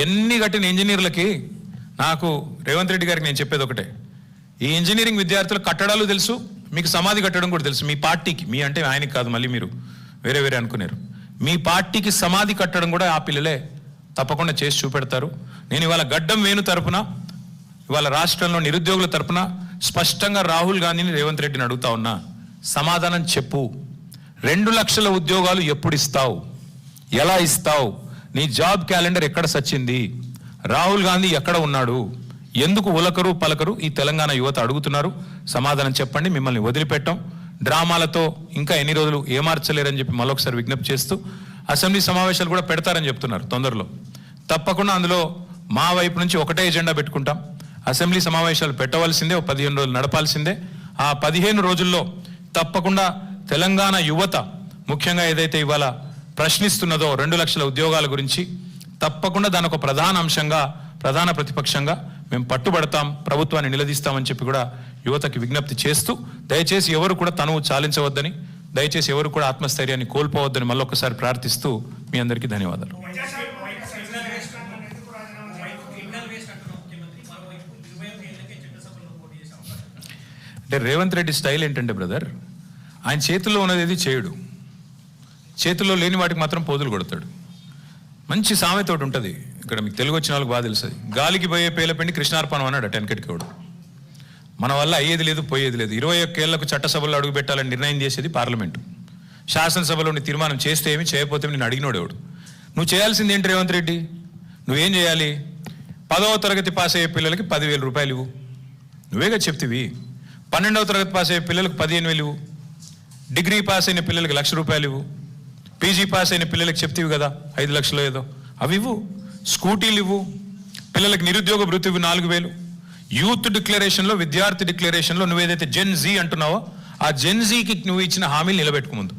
ఎన్ని కట్టిన ఇంజనీర్లకి నాకు రేవంత్ రెడ్డి గారికి నేను చెప్పేది ఒకటే, ఈ ఇంజనీరింగ్ విద్యార్థుల కట్టడాలు తెలుసు, మీకు సమాధి కట్టడం కూడా తెలుసు. మీ పార్టీకి, మీ అంటే ఆయనకి కాదు, మళ్ళీ మీరు వేరే వేరే అనుకున్నారు, మీ పార్టీకి సమాధి కట్టడం కూడా ఆ పిల్లలే తప్పకుండా చేసి చూపెడతారు. నేను ఇవాళ గడ్డం వేణు తరపున, ఇవాళ రాష్ట్రంలో నిరుద్యోగుల తరపున స్పష్టంగా రాహుల్ గాంధీని, రేవంత్ రెడ్డిని అడుగుతా ఉన్నా, సమాధానం చెప్పు. 2 లక్షల ఉద్యోగాలు ఎప్పుడు ఇస్తావు, ఎలా ఇస్తావు, నీ జాబ్ క్యాలెండర్ ఎక్కడ సచ్చింది, రాహుల్ గాంధీ ఎక్కడ ఉన్నాడు, ఎందుకు ఉలకరు పలకరు ఈ తెలంగాణ యువత అడుగుతున్నారు. సమాధానం చెప్పండి, మిమ్మల్ని వదిలిపెట్టాం. డ్రామాలతో ఇంకా ఎన్ని రోజులు ఏమార్చలేరని చెప్పి మరొకసారి విజ్ఞప్తి చేస్తూ, అసెంబ్లీ సమావేశాలు కూడా పెడతారని చెప్తున్నారు తొందరలో. తప్పకుండా అందులో మా వైపు నుంచి ఒకటే ఎజెండా పెట్టుకుంటాం. అసెంబ్లీ సమావేశాలు పెట్టవలసిందే, 15 రోజులు నడపాల్సిందే. ఆ 15 రోజుల్లో తప్పకుండా తెలంగాణ యువత ముఖ్యంగా ఏదైతే ఇవాళ ప్రశ్నిస్తున్నదో 2 లక్షల ఉద్యోగాల గురించి, తప్పకుండా దాని ఒక ప్రధాన అంశంగా, ప్రధాన ప్రతిపక్షంగా మేము పట్టుబడతాం, ప్రభుత్వాన్ని నిలదీస్తామని చెప్పి కూడా యువతకి విజ్ఞప్తి చేస్తూ, దయచేసి ఎవరు కూడా తనువు చాలించవద్దని, దయచేసి ఎవరు కూడా ఆత్మస్థైర్యాన్ని కోల్పోవద్దని మళ్ళొకసారి ప్రార్థిస్తూ మీ అందరికీ ధన్యవాదాలు. అంటే రేవంత్ రెడ్డి స్టైల్ ఏంటంటే బ్రదర్, ఆయన చేతుల్లో ఉన్నది ఏది చేయడు, చేతుల్లో లేని వాటికి మాత్రం పోజులు కొడతాడు. మంచి సామెత ఒకటి ఉంటుంది, ఇక్కడ మీకు తెలుగు వచ్చిన వాళ్ళకి బాగా తెలుస్తుంది, గాలికి పోయే పేలపిండి కృష్ణార్పణం అన్నాడు టెన్కెట్కోడు. మన వల్ల అయ్యేది లేదు, పోయేది లేదు. 21 ఏళ్లకు చట్టసభలో అడుగు పెట్టాలని నిర్ణయం చేసేది పార్లమెంటు. శాసనసభలో తీర్మానం చేస్తే ఏమి, చేయకపోతే నేను అడిగినోడేవాడు. నువ్వు చేయాల్సింది ఏంటి రేవంత్ రెడ్డి, నువ్వేం చేయాలి, 10వ తరగతి పాస్ అయ్యే పిల్లలకి 10,000 రూపాయలు ఇవ్వు, నువ్వేగా చెప్తివి. 12వ తరగతి పాస్ అయ్యే పిల్లలకు 15,000 ఇవ్వు, డిగ్రీ పాస్ అయిన పిల్లలకి 1,00,000 రూపాయలు ఇవ్వు, పీజీ పాస్ అయిన పిల్లలకి చెప్తివి కదా 5 లక్షలు ఏదో అవి ఇవ్వు, స్కూటీలు ఇవ్వు, పిల్లలకి నిరుద్యోగ భృతి ఇవ్వు 4,000. యూత్ డిక్లరేషన్లో, విద్యార్థి డిక్లరేషన్లో నువ్వేదైతే జెన్ జీ అంటున్నావో ఆ జెన్ జీకి నువ్వు ఇచ్చిన హామీలు నిలబెట్టుకు, ముందు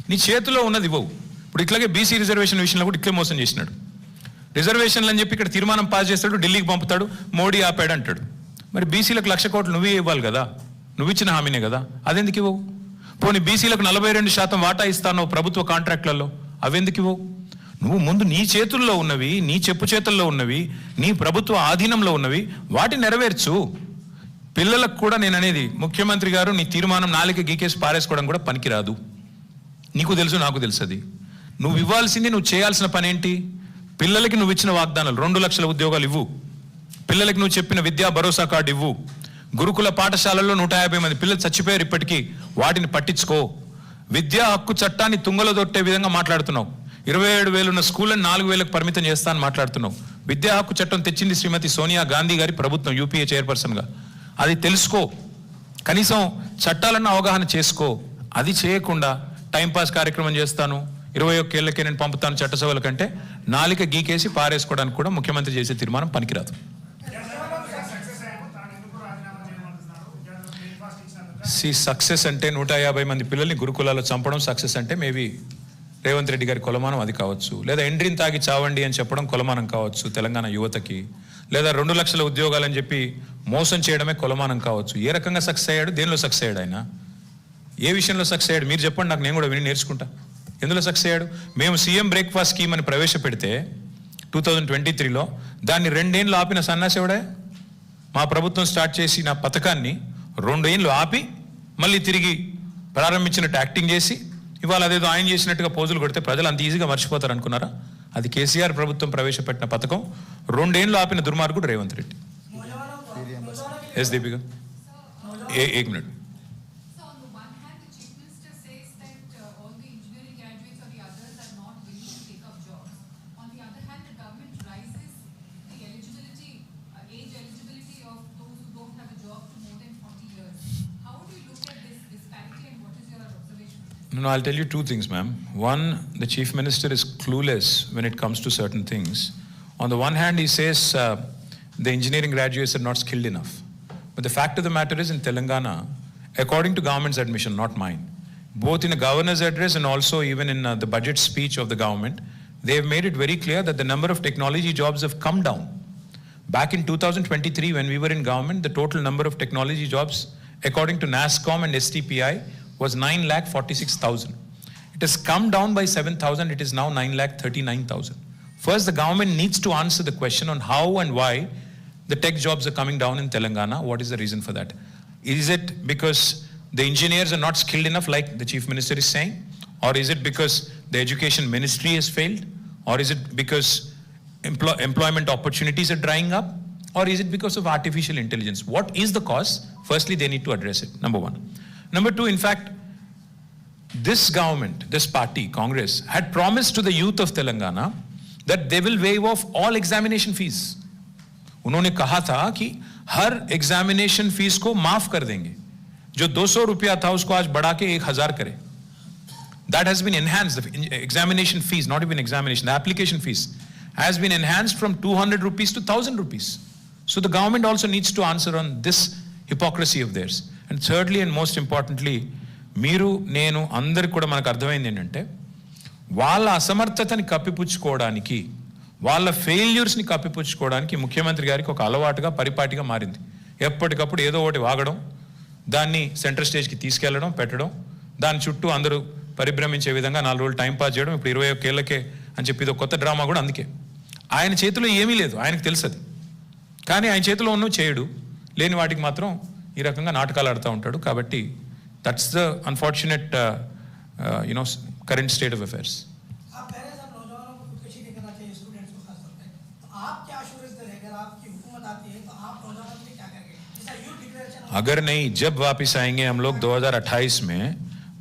నీ చేతిలో ఉన్నది ఇవ్వవు. ఇప్పుడు ఇట్లాగే బీసీ రిజర్వేషన్ విషయంలో కూడా ఇట్లే మోసం చేసినాడు. రిజర్వేషన్లు అని చెప్పి ఇక్కడ తీర్మానం పాస్ చేస్తాడు, ఢిల్లీకి పంపుతాడు, మోడీ ఆపాడు అంటాడు. మరి బీసీలకు 1,00,000 కోట్లు నువ్వే ఇవ్వాలి కదా, నువ్వు ఇచ్చిన హామీనే కదా, అదెందుకు ఇవ్వవు? పోనీ బీసీలకు 42% వాటా ఇస్తాను ప్రభుత్వ కాంట్రాక్ట్లలో, అవెందుకు ఇవ్వవు? నువ్వు ముందు నీ చేతుల్లో ఉన్నవి, నీ చెప్పు చేతుల్లో ఉన్నవి, నీ ప్రభుత్వ ఆధీనంలో ఉన్నవి వాటిని నెరవేర్చు. పిల్లలకు కూడా నేను అనేది, ముఖ్యమంత్రి గారు నీ తీర్మానం నాలుక గీకేసి పారేసుకోవడం కూడా పనికిరాదు. నీకు తెలుసు, నాకు తెలుసు. అది నువ్వు ఇవ్వాల్సింది, నువ్వు చేయాల్సిన పని ఏంటి? పిల్లలకి నువ్వు ఇచ్చిన వాగ్దానాలు 2 లక్షల ఉద్యోగాలు ఇవ్వు, పిల్లలకి నువ్వు చెప్పిన విద్యా భరోసా కార్డు ఇవ్వు, గురుకుల పాఠశాలల్లో 150 మంది పిల్లలు చచ్చిపోయారు ఇప్పటికీ, వాటిని పట్టించుకో. విద్యా హక్కు చట్టాన్ని తుంగలో దొట్టే విధంగా మాట్లాడుతున్నావు. 27,000 ఉన్న స్కూళ్ళని 4,000కు పరిమితం చేస్తానని మాట్లాడుతున్నావు. విద్యా హక్కు చట్టం తెచ్చింది శ్రీమతి సోనియా గాంధీ గారి ప్రభుత్వం, యూపీఏ చైర్పర్సన్గా. అది తెలుసుకో, కనీసం చట్టాలన్న అవగాహన చేసుకో. అది చేయకుండా టైంపాస్ కార్యక్రమం చేస్తాను, 21 ఏళ్ళకే నేను పంపుతాను చట్టసభల కంటే నాలిక గీకేసి పారేసుకోవడానికి కూడా ముఖ్యమంత్రి చేసే తీర్మానం పనికిరాదు. సక్సెస్ అంటే 150 మంది పిల్లల్ని గురుకులాల్లో చంపడం సక్సెస్ అంటే మేబీ రేవంత్ రెడ్డి గారి కొలమానం అది కావచ్చు, లేదా ఎండ్రిన్ తాగి చావండి అని చెప్పడం కొలమానం కావచ్చు తెలంగాణ యువతకి, లేదా 2 లక్షల ఉద్యోగాలని చెప్పి మోసం చేయడమే కొలమానం కావచ్చు. ఏ రకంగా సక్సెస్ అయ్యాడు, దేనిలో సక్సెస్ అయ్యాడు ఆయన, ఏ విషయంలో సక్సెస్ అయ్యాడు మీరు చెప్పండి, నాకు నేను కూడా విని నేర్చుకుంటా. ఎందులో సక్సెస్ అయ్యాడు? మేము సీఎం బ్రేక్ఫాస్ట్ స్కీమ్ అని ప్రవేశపెడితే 2023లో దాన్ని 2 ఏళ్ళు ఆపిన సన్నాసేవాడే. మా ప్రభుత్వం స్టార్ట్ చేసిన పథకాన్ని 2 ఏళ్ళు ఆపి మళ్ళీ తిరిగి ప్రారంభించినట్టు యాక్టింగ్ చేసి ఇవాళ అదేదో ఆయన చేసినట్టుగా పోజులు కొడితే ప్రజలు అంత ఈజీగా మర్చిపోతారు అనుకున్నారా? అది కేసీఆర్ ప్రభుత్వం ప్రవేశపెట్టిన పథకం. 2 ఏళ్ళు ఆపిన దుర్మార్గుడు రేవంత్ రెడ్డి. ఎస్ దీపిక, एक minute. No, I'll tell you 2 things, ma'am. One, the Chief Minister is clueless when it comes to certain things. On the one hand, he says the engineering graduates are not skilled enough. But the fact of the matter is, in Telangana, according to government's admission, not mine, both in the governor's address and also even in the budget speech of the government, they have made it very clear that the number of technology jobs have come down. Back in 2023, when we were in government, the total number of technology jobs, according to NASSCOM and STPI, was 9,46,000. It has come down by 7,000. It is now 9,39,000. First, the government needs to answer the question on how and why the tech jobs are coming down in Telangana. What is the reason for that? Is it because the engineers are not skilled enough, like the Chief Minister is saying? Or is it because the Education Ministry has failed? Or is it because employment opportunities are drying up? Or is it because of artificial intelligence? What is the cause? Firstly, they need to address it, number one. Number two, in fact, this government, this party, Congress, had promised to the youth of Telangana that they will waive off all examination fees. उन्होंने कहा था कि हर examination fees को माफ कर देंगे. जो 200 रुपया था उसको आज बढ़ा के 1000 करें. That has been enhanced. The examination fees, not even examination, the application fees has been enhanced from 200 rupees to 1000 rupees. So the government also needs to answer on this hypocrisy of theirs. And thirdly and most importantly, మీరు నేను అందరికి కూడా మనకు అర్థమైంది ఏంటంటే వాళ్ళ అసమర్థతని కప్పిపుచ్చుకోవడానికి, వాళ్ళ ఫెయిల్యూర్స్ని కప్పిపుచ్చుకోవడానికి ముఖ్యమంత్రి గారికి ఒక అలవాటుగా పరిపాటిగా మారింది. ఎప్పటికప్పుడు ఏదో ఒకటి వాగడం, దాన్ని సెంట్రల్ స్టేజ్కి తీసుకెళ్లడం, పెట్టడం, దాని చుట్టూ అందరూ పరిభ్రమించే విధంగా 4 రోజులు టైం పాస్ చేయడం. ఇప్పుడు 21 ఏళ్ళకే అని చెప్పి ఇది ఒక కొత్త డ్రామా కూడా. అందుకే ఆయన చేతిలో ఏమీ లేదు, ఆయనకు తెలుసు అది. కానీ ఆయన చేతిలో ఉన్నవి చేయడు, లేని వాటికి మాత్రం ఈ రకంగా నాటకాలు ఆడుతూ ఉంటాడు. కాబట్టి that's the unfortunate current state of affairs. अगर नहीं, जब वापस आएंगे हम लोग 2028 में,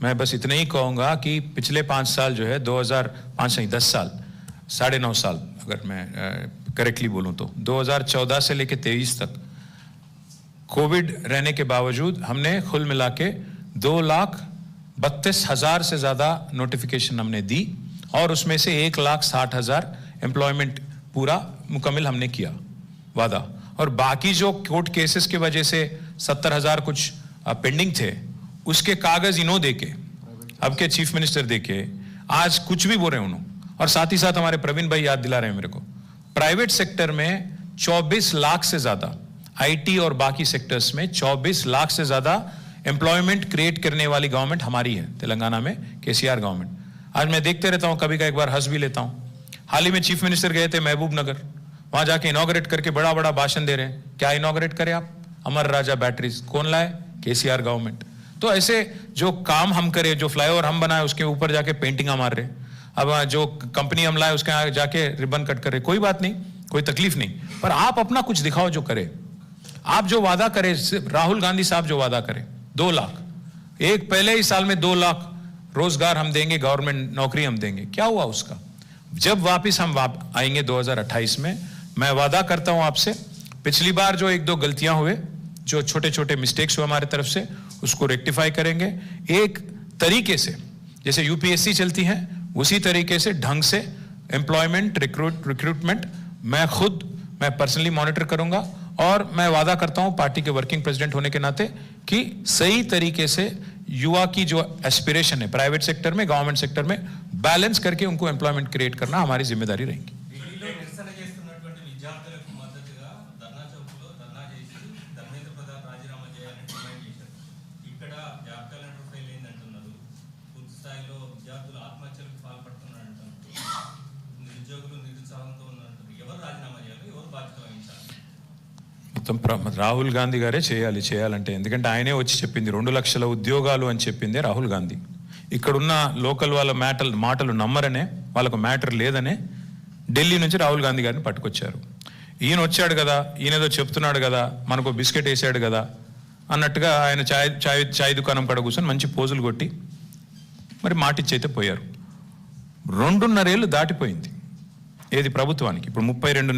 मैं बस इतना ही कहूँगा कि पिछले 5 साल जो है 2005 नहीं 10 साल, 9.5 साल अगर मैं करेक्टली बोलूँ तो 2014 से लेके 23 तक कोविड रहने के बावजूद हमने कुल मिला के 2,32,000 से ज़्यादा नोटिफिकेशन हमने दी और उसमें से 1,60,000 एम्प्लॉयमेंट पूरा मुकम्मल हमने किया वादा. और बाकी जो कोर्ट केसेस की वजह से 70,000 कुछ पेंडिंग थे, उसके कागज इन्हों देके, अब के चीफ मिनिस्टर देके आज कुछ भी बोल रहे हैं उन्होंने. और साथ ही साथ हमारे प्रवीण भाई याद दिला रहे हैं मेरे को, प्राइवेट सेक्टर में 24 लाख से ज्यादा, आईटी और बाकी सेक्टर्स में 24 लाख से ज्यादा एम्प्लॉयमेंट क्रिएट करने वाली गवर्नमेंट हमारी है तेलंगाना में, केसीआर गवर्नमेंट. आज मैं देखते रहता हूँ, कभी का एक बार हंस भी लेता हूँ. हाल ही में चीफ मिनिस्टर गए थे महबूब नगर, वहां जाके इनॉग्रेट करके बड़ा बड़ा भाषण दे रहे हैं. क्या इनॉग्रेट करें आप? अमर राजा बैटरीज कौन लाए? केसीआर गवर्नमेंट. तो ऐसे जो काम हम करें, जो फ्लाईओवर हम बनाए उसके ऊपर जाके पेंटिंगा मार रहे. अब जो कंपनी हम लाए उसके आगे जाके रिबन कट कर रहे. कोई बात नहीं, कोई तकलीफ नहीं, पर आप अपना कुछ दिखाओ जो करे. आप जो वादा करे, राहुल गांधी साहब जो वादा करे 2 लाख, एक पहले ही साल में 2 लाख रोजगार हम देंगे, गवर्नमेंट नौकरी हम देंगे. क्या हुआ उसका? जब वापिस हम आएंगे 2028 में, मैं वादा करता हूं आपसे, पिछली बार जो 1-2 गलतियां हुए, जो छोटे छोटे मिस्टेक्स हुए हमारे तरफ से, उसको रेक्टिफाई करेंगे. एक तरीके से जैसे यूपीएससी चलती है उसी तरीके से ढंग से एम्प्लॉयमेंट रिक्रूटमेंट मैं पर्सनली मॉनिटर करूंगा. और मैं वादा करता हूं पार्टी के वर्किंग प्रेसिडेंट होने के नाते कि सही तरीके से युवा की जो एस्पिरेशन है प्राइवेट सेक्टर में, गवर्नमेंट सेक्टर में बैलेंस करके उनको एम्प्लॉयमेंट क्रिएट करना हमारी जिम्मेदारी रहेगी. రాహుల్ గాంధీ గారే చేయాలంటే, ఎందుకంటే ఆయనే వచ్చి చెప్పింది 2 లక్షల ఉద్యోగాలు అని చెప్పిందే రాహుల్ గాంధీ. ఇక్కడున్న లోకల్ వాళ్ళ మాటలు నమ్మరనే, వాళ్ళకు మ్యాటర్ లేదనే ఢిల్లీ నుంచి రాహుల్ గాంధీ గారిని పట్టుకొచ్చారు. ఈయన వచ్చాడు కదా, ఈయనేదో చెప్తున్నాడు కదా, మనకు బిస్కెట్ వేసాడు కదా అన్నట్టుగా ఆయన చాయ్ దుకాణం కాడ కూర్చొని మంచి పోజులు కొట్టి మరి మాటిచ్చైతే పోయారు. 2.5 ఏళ్ళు దాటిపోయింది ఏది ప్రభుత్వానికి. ఇప్పుడు 32